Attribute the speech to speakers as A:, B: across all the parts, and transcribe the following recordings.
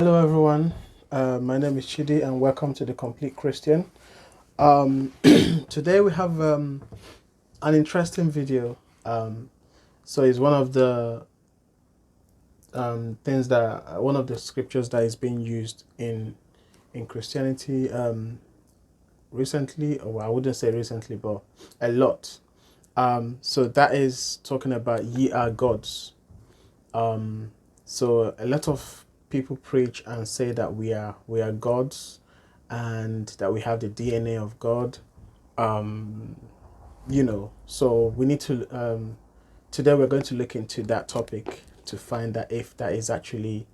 A: Hello, everyone. My name is Chidi, and welcome to the Complete Christian. Today we have an interesting video. So it's one of the things that one of the scriptures that is being used in Christianity recently, or I wouldn't say recently, but a lot. So that is talking about ye are gods. So a lot of people preach and say that we are gods, and that we have the DNA of God. Um, so we need to today we're going to look into that topic to find out if that is actually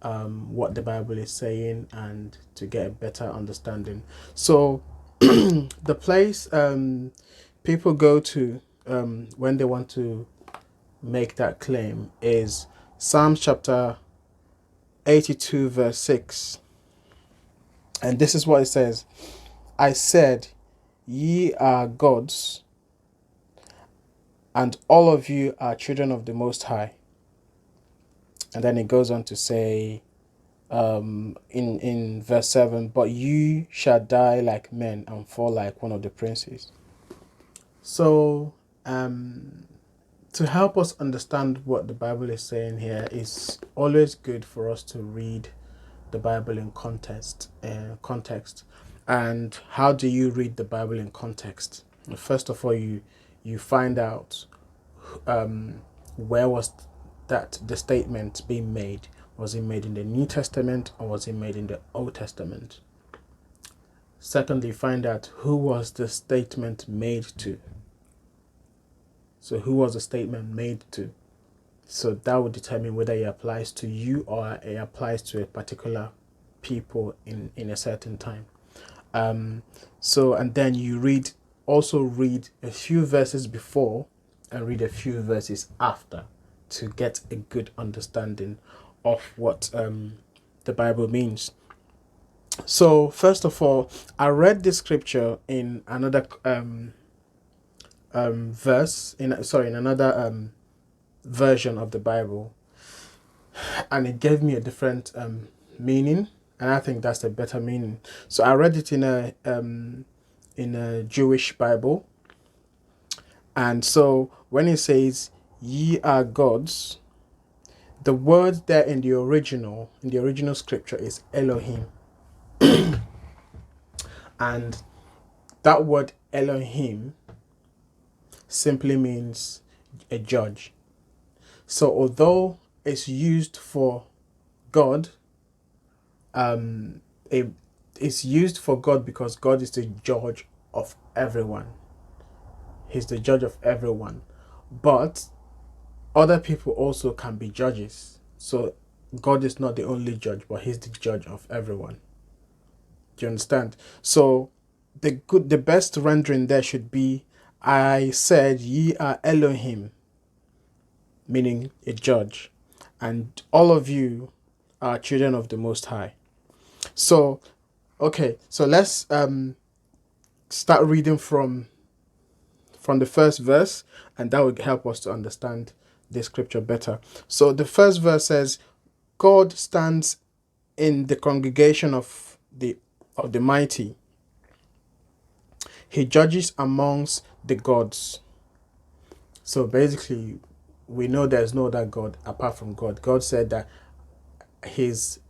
A: what the Bible is saying, and to get a better understanding. So the place people go to when they want to make that claim is Psalms chapter 82 verse 6. And this is what it says: I said, ye are gods, and all of you are children of the Most High. And then it goes on to say in verse 7, but you shall die like men and fall like one of the princes. So to help us understand what the Bible is saying here, is always good for us to read the Bible in context. And how do you read the Bible in context? First of all, you find out where was that the statement being made. Was it made in the New Testament, or was it made in the Old Testament? Secondly, find out who was the statement made to. So who was the statement made to? So that would determine whether it applies to you or it applies to a particular people in a certain time. So, and then you also read a few verses before and read a few verses after to get a good understanding of what the Bible means. So first of all, I read this scripture in another verse in another version of the Bible, and it gave me a different meaning, and I think that's a better meaning. So I read it in a Jewish Bible, and so when it says ye are gods, the word there in the original scripture is Elohim, and that word Elohim simply means a judge. So although it's used for God, it's used for God because God is the judge of everyone. He's the judge of everyone. But other people also can be judges. So God is not the only judge, but he's the judge of everyone. Do you understand? So the best rendering there should be, I said ye are Elohim, meaning a judge, and all of you are children of the Most High. So okay, so let's start reading from the first verse, and that will help us to understand the scripture better. So the first verse says, God stands in the congregation of the mighty. He judges amongst the gods. So basically, we know there's no other God apart from God. God said that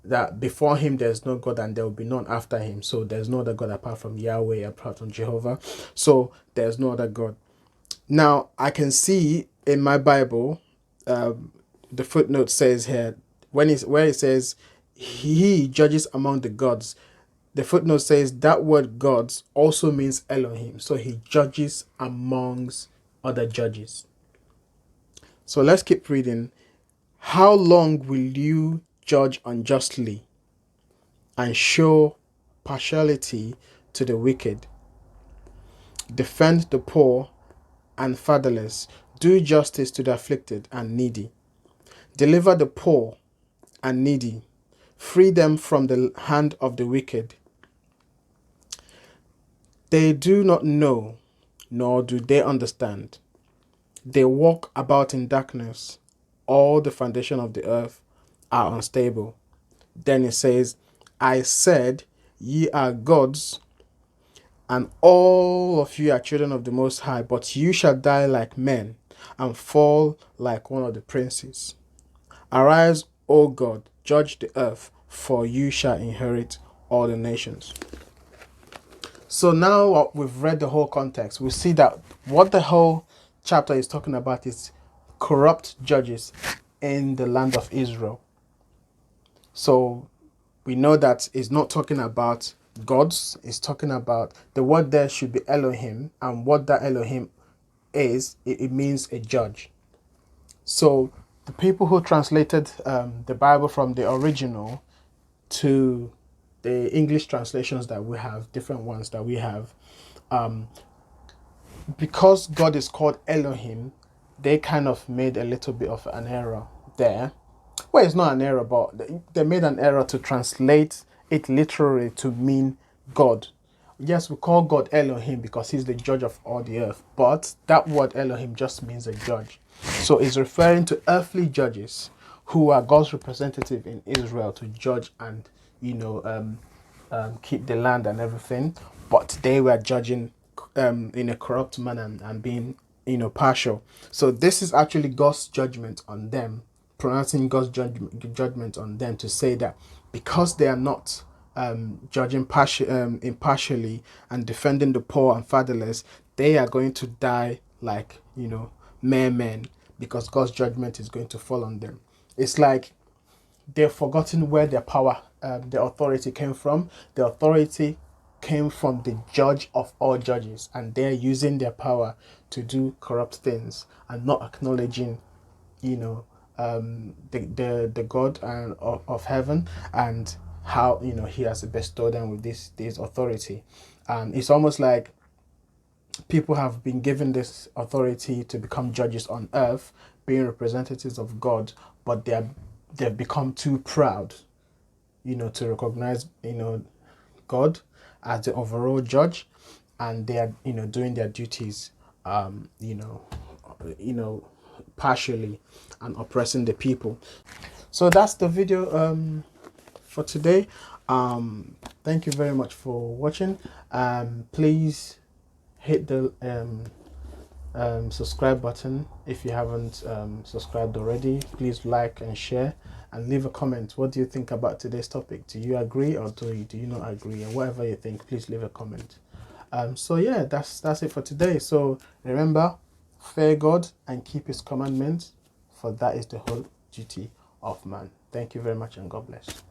A: that before him there's no God, and there will be none after him. So there's no other God apart from Yahweh, apart from Jehovah. So there's no other God. Now I can see in my Bible, the footnote says here, where it says he judges among the gods, the footnote says that word gods also means Elohim. So he judges amongst other judges. So let's keep reading. How long will you judge unjustly and show partiality to the wicked? Defend the poor and fatherless. Do justice to the afflicted and needy. Deliver the poor and needy. Free them from the hand of the wicked. They do not know, nor do they understand. They walk about in darkness. All the foundation of the earth are unstable. Then it says, I said, ye are gods, and all of you are children of the Most High, but you shall die like men and fall like one of the princes. Arise, O God, judge the earth, for you shall inherit all the nations. So now we've read the whole context. We see that what the whole chapter is talking about is corrupt judges in the land of Israel. So we know that it's not talking about gods, it's talking about the word there should be Elohim, and what that Elohim is, it means a judge. So the people who translated the Bible from the original to the English translations that we have, different ones that we have, because God is called Elohim, they kind of made a little bit of an error there. Well, it's not an error, but they made an error to translate it literally to mean God. Yes, we call God Elohim because he's the judge of all the earth, but that word Elohim just means a judge. So it's referring to earthly judges who are God's representative in Israel to judge and, keep the land and everything, but they were judging in a corrupt manner and being, partial. So this is actually God's judgment on them, pronouncing God's judgment on them, to say that because they are not judging impartially and defending the poor and fatherless, they are going to die like, mere men, because God's judgment is going to fall on them. It's like they've forgotten where their power, the authority came from. The authority came from the judge of all judges, and they're using their power to do corrupt things and not acknowledging, the God of heaven, and how he has bestowed them with this authority. It's almost like people have been given this authority to become judges on earth, being representatives of God, but they've become too proud, to recognize, God as the overall judge, and they are, doing their duties, you know, partially, and oppressing the people. So that's the video for today. Thank you very much for watching. Please hit the subscribe button if you haven't subscribed already. Please like and share, and leave a comment. What do you think about today's topic? Do you agree, or do you not agree? And whatever you think, please leave a comment. So yeah, that's it for today. So remember, fear God and keep his commandments, for that is the whole duty of man. Thank you very much, and God bless.